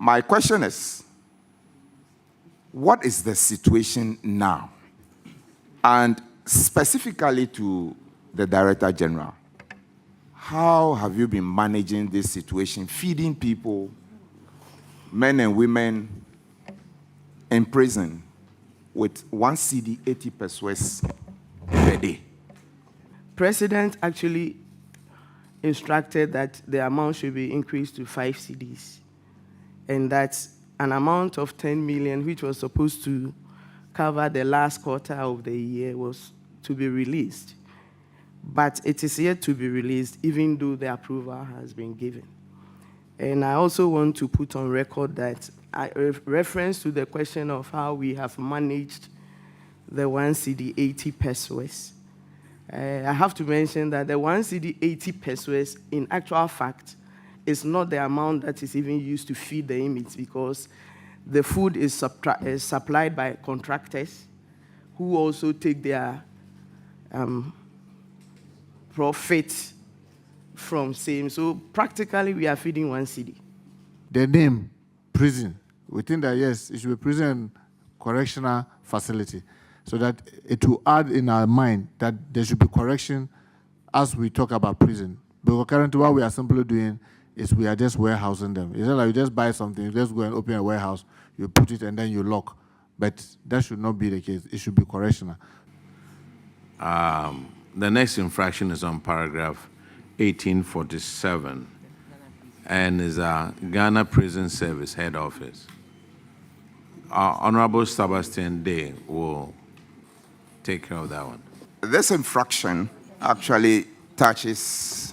My question is, what is the situation now? And specifically to the Director General, how have you been managing this situation, feeding people, men and women in prison with 1 cedi 80 pesos per day? President actually instructed that the amount should be increased to 5 cedis, and that's an amount of 10 million, which was supposed to cover the last quarter of the year, was to be released. But it is yet to be released, even though the approval has been given. And I also want to put on record that reference to the question of how we have managed the 1 cedi 80 pesos. I have to mention that the 1 cedi 80 pesos, in actual fact, is not the amount that is even used to feed the inmates, because the food is supplied by contractors who also take their profit from same. So practically, we are feeding 1 cedi. The name, prison, we think that yes, it should be prison correctional facility, so that it will add in our mind that there should be correction as we talk about prison. But currently what we are simply doing is we are just warehousing them. It's not like you just buy something, you just go and open a warehouse, you put it and then you lock. But that should not be the case. It should be correctional. The next infraction is on paragraph 1847 and is Ghana Prison Service Head Office. Honorable Sebastian Day will take care of that one. This infraction actually touches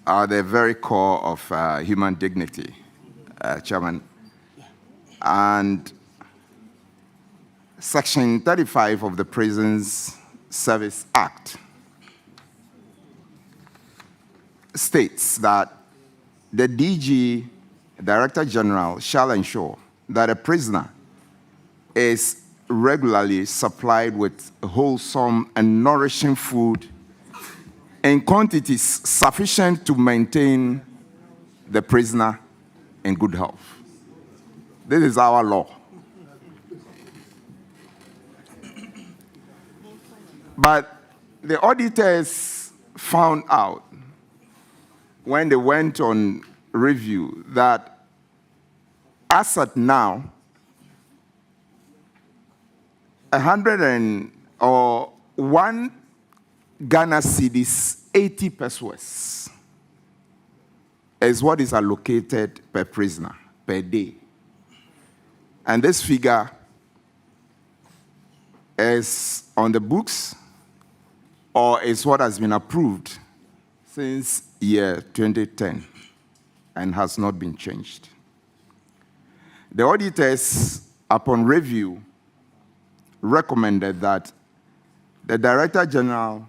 the very core of human dignity, Chairman. And Section 35 of the Prisons Service Act states that the DG, Director General, shall ensure that a prisoner is regularly supplied with wholesome and nourishing food in quantities sufficient to maintain the prisoner in good health. This is our law. But the auditors found out when they went on review that as at now, 1 Ghana cedis 80 pesos is what is allocated per prisoner per day. And this figure is on the books or is what has been approved since year 2010 and has not been changed. The auditors, upon review, recommended that the Director General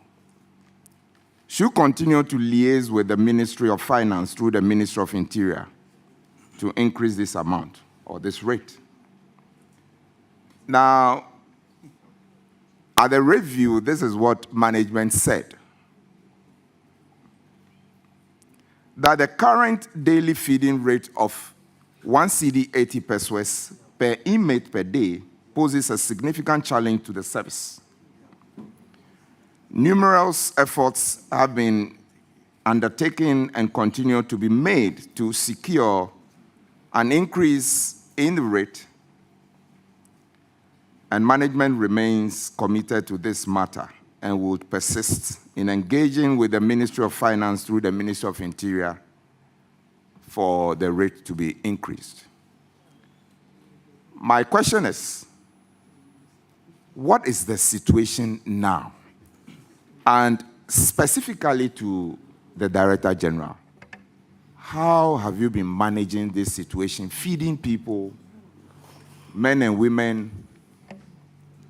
should continue to liaise with the Ministry of Finance through the Ministry of Interior to increase this amount or this rate. Now, at the review, this is what management said. That the current daily feeding rate of 1 cedi 80 pesos per inmate per day poses a significant challenge to the service. Numerous efforts have been undertaken and continue to be made to secure an increase in the rate, and management remains committed to this matter and will persist in engaging with the Ministry of Finance through the Ministry of Interior for the rate to be increased. My question is, what is the situation now? And specifically to the Director General, how have you been managing this situation, feeding people, men and women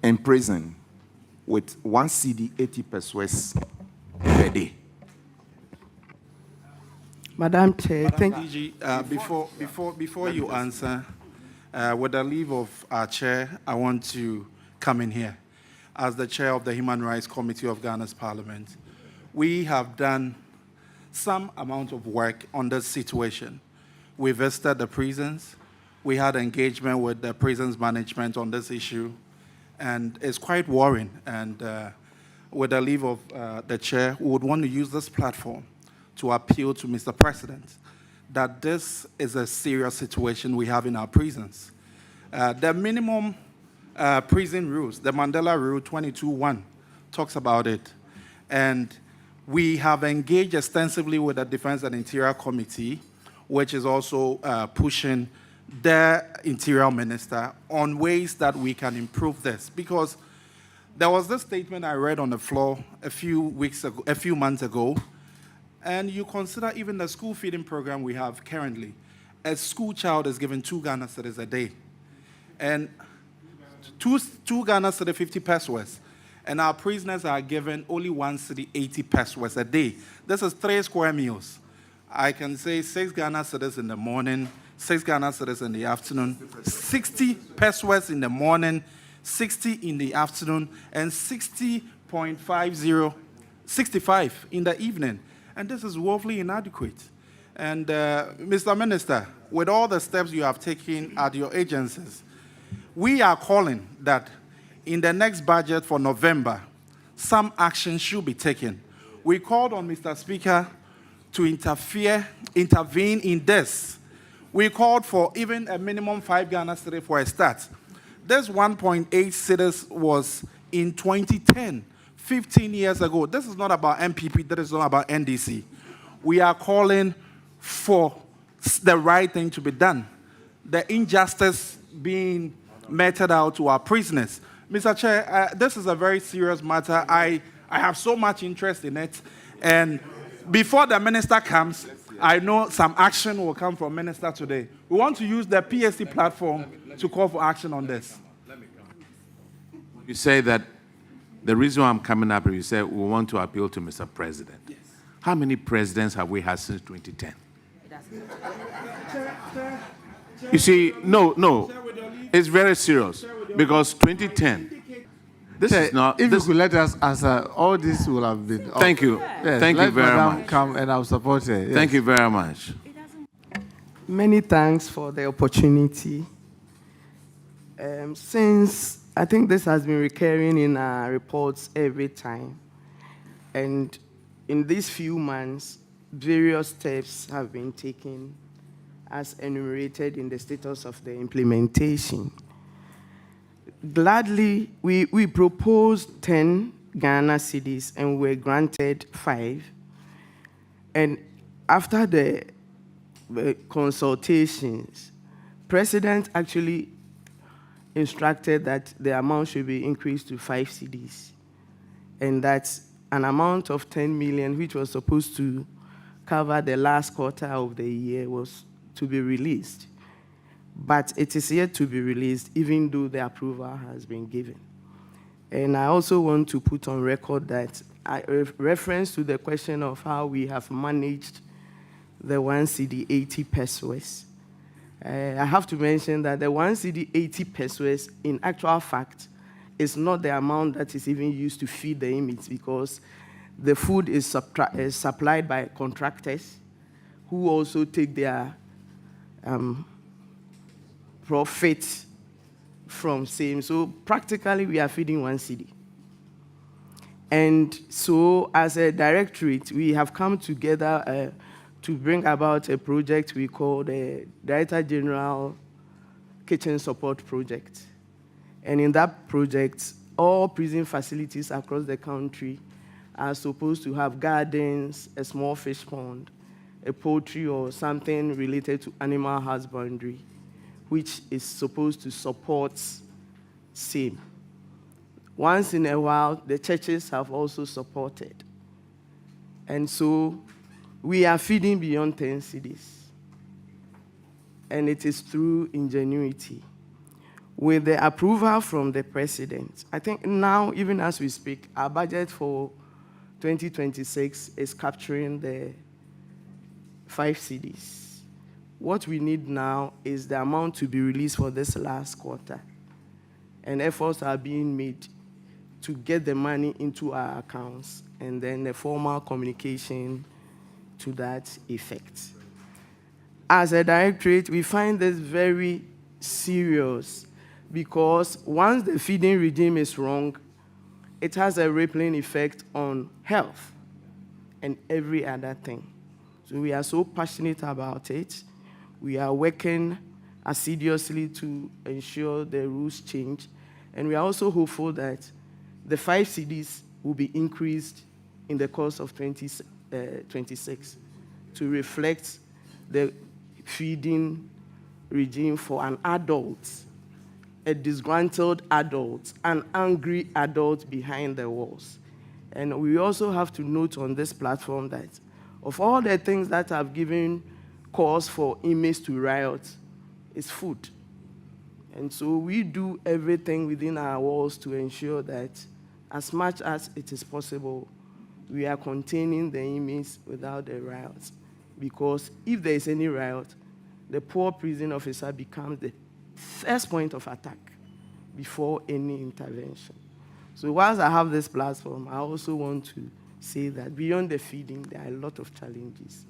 in prison with 1 cedi 80 pesos per day? Madam Chair, thank you. Before you answer, with the leave of our chair, I want to come in here. As the chair of the Human Rights Committee of Ghana's Parliament, we have done some amount of work on this situation. We visited the prisons. We had engagement with the prisons management on this issue, and it's quite worrying. And with the leave of the chair, we would want to use this platform to appeal to Mr. President that this is a serious situation we have in our prisons. The minimum prison rules, the Mandela Rule 22.1, talks about it. And we have engaged extensively with the Defense and Interior Committee, which is also pushing the Interior Minister on ways that we can improve this. Because there was this statement I read on the floor a few months ago, and you consider even the school feeding program we have currently. A school child is given 2 Ghana cedis a day. And 2 Ghana cedi 50 pesos. And our prisoners are given only 1 cedi 80 pesos a day. This is 3 square meals. I can say 6 Ghana cedis in the morning, 6 Ghana cedis in the afternoon, 60 pesos in the morning, 60 in the afternoon, and 65 in the evening. And this is woefully inadequate. And Mr. Minister, with all the steps you have taken at your agencies, we are calling that in the next budget for November, some action should be taken. We called on Mr. Speaker to intervene in this. We called for even a minimum 5 Ghana cedi for a start. This 1.8 cedis was in 2010, 15 years ago. This is not about MPP, this is not about NDC. We are calling for the right thing to be done. The injustice being meted out to our prisoners. Mr. Chair, this is a very serious matter. I have so much interest in it. And before the minister comes, I know some action will come from minister today. We want to use the PSC platform to call for action on this. You say that the reason why I'm coming up, you say we want to appeal to Mr. President. Yes. How many presidents have we had since 2010? You see, no. It's very serious because 2010. This is not. If you could let us answer, all this will have been. Thank you. Yes, Thank you very much. Come and I'll support her. Yes. Thank you very much. Many thanks for the opportunity. Since I think this has been recurring in our reports every time, and in these few months, various steps have been taken as enumerated in the status of the implementation. Gladly, we proposed 10 Ghana cedis and were granted 5. And after the consultations, President actually instructed that the amount should be increased to 5 cedis. And that an amount of 10 million, which was supposed to cover the last quarter of the year, was to be released. But it is yet to be released, even though the approval has been given. And I also want to put on record that reference to the question of how we have managed the 1 cedi 80 pesos. I have to mention that the 1 cedi 80 pesos, in actual fact, is not the amount that is even used to feed the inmates, because the food is supplied by contractors who also take their profit from same. So practically, we are feeding 1 cedi. And so as a directorate, we have come together to bring about a project we call the Director General Kitchen Support Project. And in that project, all prison facilities across the country are supposed to have gardens, a small fish pond, a poultry or something related to animal husbandry, which is supposed to support same. Once in a while, the churches have also supported. And so we are feeding beyond 10 cedis. And it is through ingenuity. With the approval from the president, I think now, even as we speak, our budget for 2026 is capturing the 5 cedis. What we need now is the amount to be released for this last quarter. And efforts are being made to get the money into our accounts, and then a formal communication to that effect. as a directorate, we find this very serious because once the feeding regime is wrong, it has a rippling effect on health and every other thing. So we are so passionate about it. We are working assiduously to ensure the rules change. And we are also hopeful that the 5 cedis will be increased in the course of 2026 to reflect the feeding regime for an adult, a disgruntled adult, an angry adult behind the walls. And we also have to note on this platform that of all the things that have given cause for inmates to riot, is food. And so we do everything within our walls to ensure that as much as it is possible, we are containing the inmates without the riots. Because if there is any riot, the poor prison officer becomes the first point of attack before any intervention. So whilst I have this platform, I also want to say that beyond the feeding, there are a lot of challenges.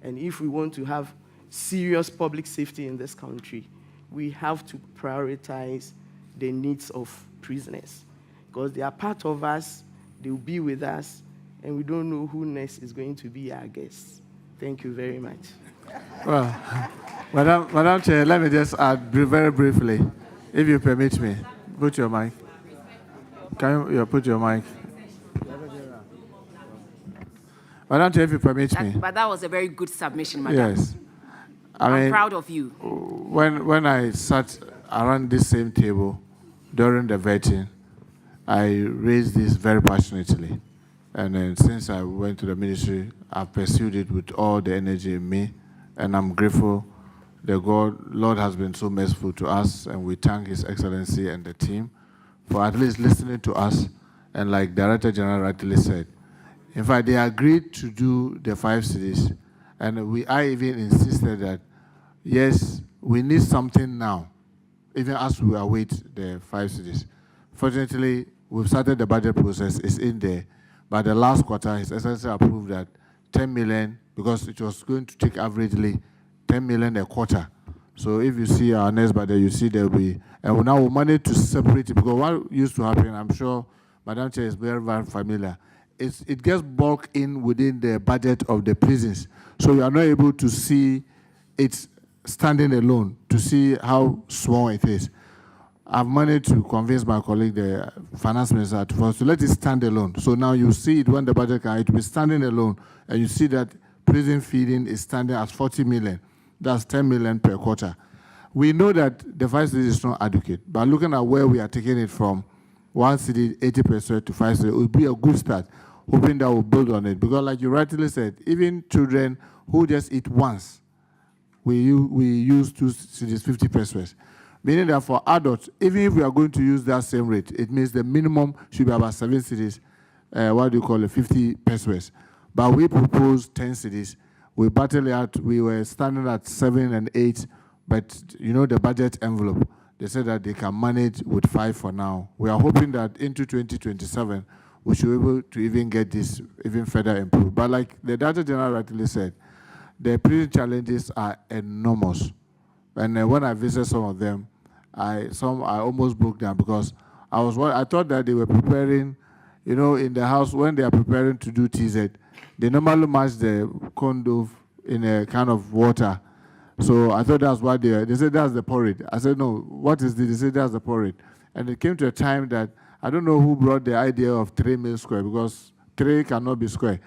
And if we want to have serious public safety in this country, we have to prioritize the needs of prisoners. Because they are part of us, they will be with us, and we don't know who next is going to be our guests. Thank you very much. Well, Madam Chair, let me just add very briefly, if you permit me. Put your mic. Can you put your mic? Madam Chair, if you permit me. But that was a very good submission, Madam. Yes. I'm proud of you. When I sat around this same table during the vetting, I raised this very passionately. And then since I went to the ministry, I've pursued it with all the energy in me. And I'm grateful the Lord has been so merciful to us, and we thank His Excellency and the team for at least listening to us. And like Director General rightly said, in fact, they agreed to do the 5 cities, and I even insisted that, yes, we need something now, even as we await the 5 cities. Fortunately, we've started the budget process, it's in there. But the last quarter, His Excellency approved that 10 million, because it was going to take averagely 10 million a quarter. So if you see our next budget, you see there will be, and now we managed to separate it, because what used to happen, I'm sure Madam Chair is very, very familiar, it gets bulked in within the budget of the prisons. So you are not able to see it standing alone, to see how small it is. I've managed to convince my colleague, the finance minister, to let it stand alone. So now you see it when the budget can, it will be standing alone, and you see that prison feeding is standing at 40 million. That's 10 million per quarter. We know that the 5 cities is not adequate, but looking at where we are taking it from, 1 city, 80% to 5 cities, it would be a good start, hoping that we'll build on it. Because like you rightly said, even children who just eat once, we use 2 cities, 50 pesos. Meaning that for adults, even if we are going to use that same rate, it means the minimum should be about 7 cities, 50 pesos. But we proposed 10 cities. We battled out, we were standing at 7 and 8, but you know the budget envelope, they said that they can manage with 5 for now. We are hoping that into 2027, we should be able to even get this even further improved. But like the Director General rightly said, the prison challenges are enormous. And when I visited some of them, I almost broke down, because I thought that they were preparing, you know, in the house when they are preparing to do TZ, they normally mash the condo in a kind of water. So I thought that's what they said that's the porridge. I said, no, what is this? They said that's the porridge. And it came to a time that I don't know who brought the idea of 3 meal square, because 3 cannot be square.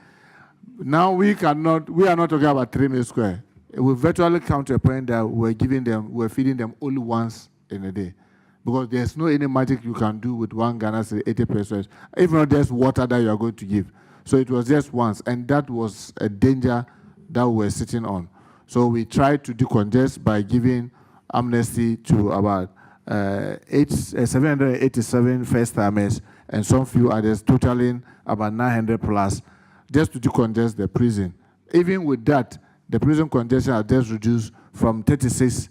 Now we are not talking about 3 meal square. We virtually come to a point that we're feeding them only once in a day. Because there's no any magic you can do with 1 Ghana cedi, 80 pesos. If not, there's water that you are going to give. So it was just once, and that was a danger that we were sitting on. So we tried to decongest by giving amnesty to about 787 first-timers and some few others, totaling about 900 plus, just to decongest the prison. Even with that, the prison congestion has just reduced from 36%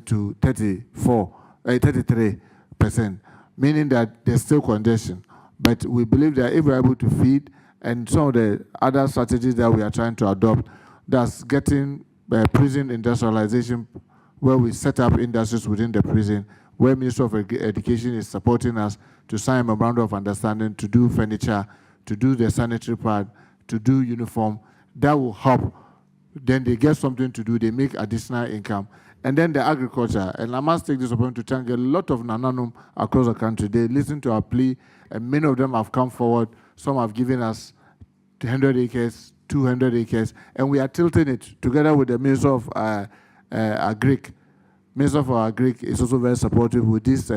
to 33%, meaning that there's still congestion. But we believe that if we're able to feed, and some of the other strategies that we are trying to adopt, that's getting prison industrialization, where we set up industries within the prison, where Ministry of Education is supporting us to sign a memorandum of understanding, to do furniture, to do the sanitary part, to do uniform. That will help. Then they get something to do, they make additional income. And then the agriculture, and I must take this opportunity to thank a lot of Nananum across the country. They listen to our plea, and many of them have come forward. Some have given us 100 acres, 200 acres, and we are tilting it together with the Minister of Agric. Minister of Agric is also very supportive with this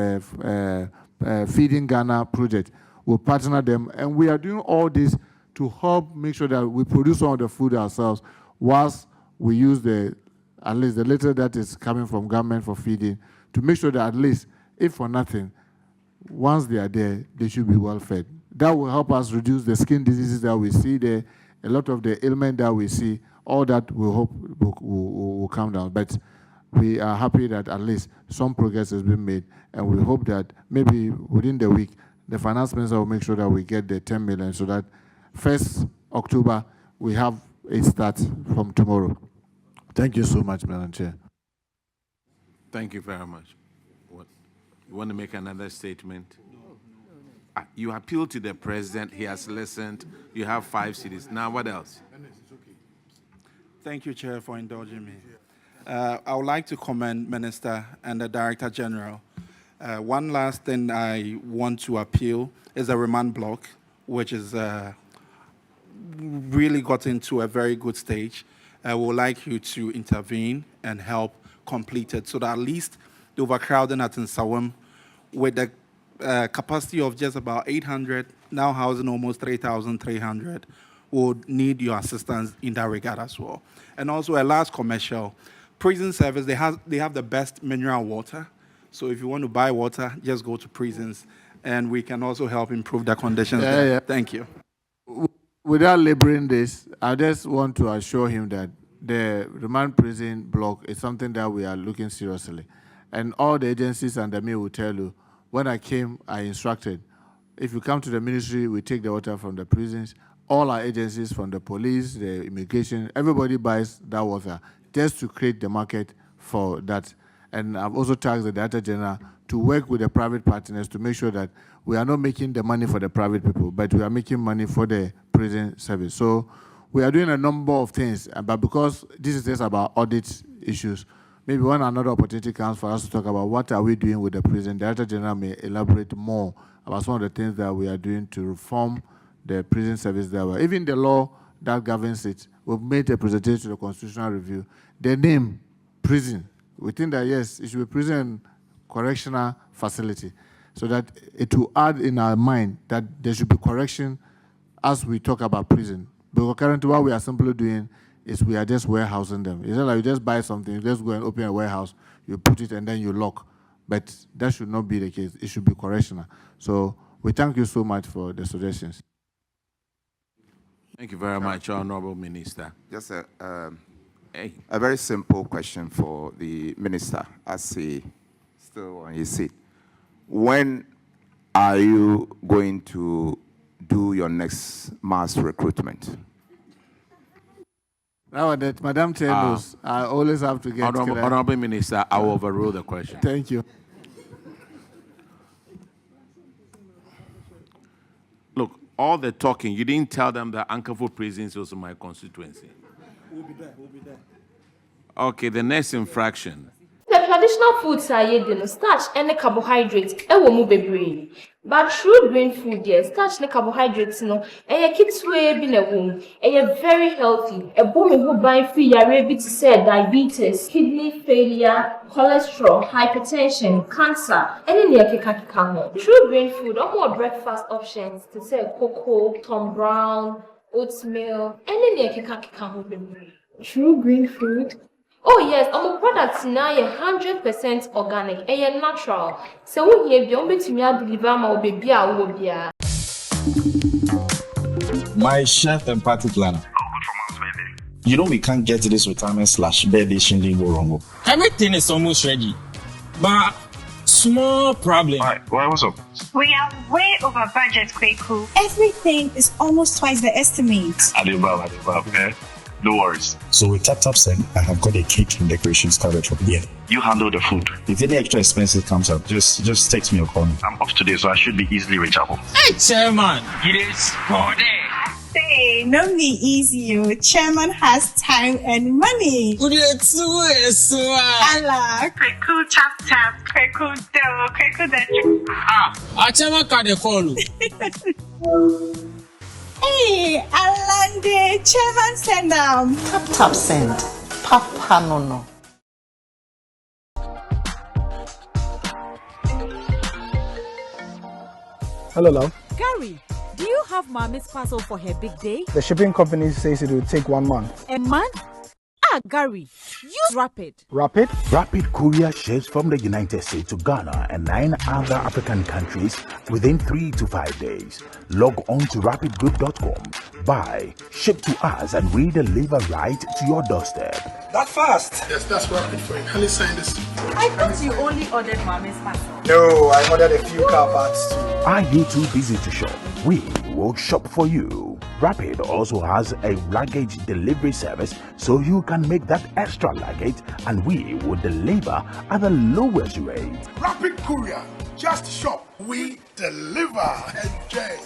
Feeding Ghana project. We'll partner them, and we are doing all this to help make sure that we produce some of the food ourselves, whilst we use at least the little that is coming from government for feeding, to make sure that at least, if for nothing, once they are there, they should be well fed. That will help us reduce the skin diseases that we see there, a lot of the ailment that we see, all that we hope will come down. But we are happy that at least some progress has been made, and we hope that maybe within the week, the finance minister will make sure that we get the 10 million so that 1st October, we have a start from tomorrow. Thank you so much, Madam Chair. Thank you very much. What, you want to make another statement? No. You appeal to the president. He has listened. You have 5 cities. Now, what else? Thank you, Chair, for indulging me. I would like to commend Minister and the Director General. One last thing I want to appeal is the remand block, which is really got into a very good stage. I would like you to intervene and help complete it so that at least the overcrowding at Nsawam, with the capacity of just about 800, now housing almost 3,300, would need your assistance in that regard as well. And also a last commercial. Prison service, they have the best mineral water. So if you want to buy water, just go to prisons, and we can also help improve the conditions there. Yeah. Thank you. Without laboring this, I just want to assure him that the remand prison block is something that we are looking seriously. And all the agencies under me will tell you, when I came, I instructed, if you come to the ministry, we take the water from the prisons. All our agencies, from the police, the immigration, everybody buys that water just to create the market for that. And I've also tasked the Director General to work with the private partners to make sure that we are not making the money for the private people, but we are making money for the prison service. So we are doing a number of things, but because this is just about audit issues, maybe when another opportunity comes for us to talk about what are we doing with the prison, the Director General may elaborate more about some of the things that we are doing to reform the prison service that way. Even the law that governs it, we've made a presentation to the Constitutional Review. The name, prison, we think that, yes, it should be prison correctional facility, so that it will add in our mind that there should be correction as we talk about prison. Because currently what we are simply doing is we are just warehousing them. It's not like you just buy something, you just go and open a warehouse, you put it and then you lock. But that should not be the case. It should be correctional. So we thank you so much for the suggestions. Thank you very much, Honorable Minister. Just a very simple question for the minister, as he still on his seat. When are you going to do your next mass recruitment? Now that Madam Chair knows, I always have to get Honorable Minister, I will overrule the question. Thank you. Look, all the talking, you didn't tell them that Ankafu Prison is also my constituency. We'll be there. Okay, the next infraction. The traditional foods are no starch and carbohydrates. But true green food, yes, starch and carbohydrates, no, and your kids will be in a womb, and you're very healthy. A woman who buy free, you're able to say diabetes, kidney failure, cholesterol, hypertension, cancer, and then you're kikakikamo. True green food, or more breakfast options to say cocoa, Tom Brown, oatmeal, and then you're kikakikamo. True green food. Oh yes, our products now are 100% organic and natural. So we have the to me deliver my baby. My chef and party planner. You know we can't get this retirement/birthday shinding go wrong. Everything is almost ready, but small problem. Why, what's up? We are way over budget, Kweku. Everything is almost twice the estimate. Adibab, okay? No worries. So with TapTapSend, I have got a cake and decorations covered from here. You handle the food. If any extra expenses comes up, just text me or call me. I'm off today, so I should be easily reachable. Hey, Chairman, it is for Hey, no be easy, you. Chairman has time and money. Allah, kweku tap tap, kweku do, kweku that. Ah, Chairman can call. Hey, Alande, Chairman send them. Tap send. Papa no. Hello, love. Gary, do you have Mommy's parcel for her big day? The shipping company says it will take 1 month. A month? Ah, Gary, use Rapid. Rapid? Rapid courier ships from the United States to Ghana and 9 other African countries within 3 to 5 days. Log on to rapidgroup.com, buy, ship to us, and we deliver right to your doorstep. That fast? Yes, that's Rapid for you. Can you sign this? I thought you only ordered Mommy's parcel. No, I ordered a few car parts too. Are you too busy to shop? We will shop for you. Rapid also has a luggage delivery service, so you can make that extra luggage and we will deliver at the lowest rate. Rapid Courier, just shop, we deliver. Enjoy.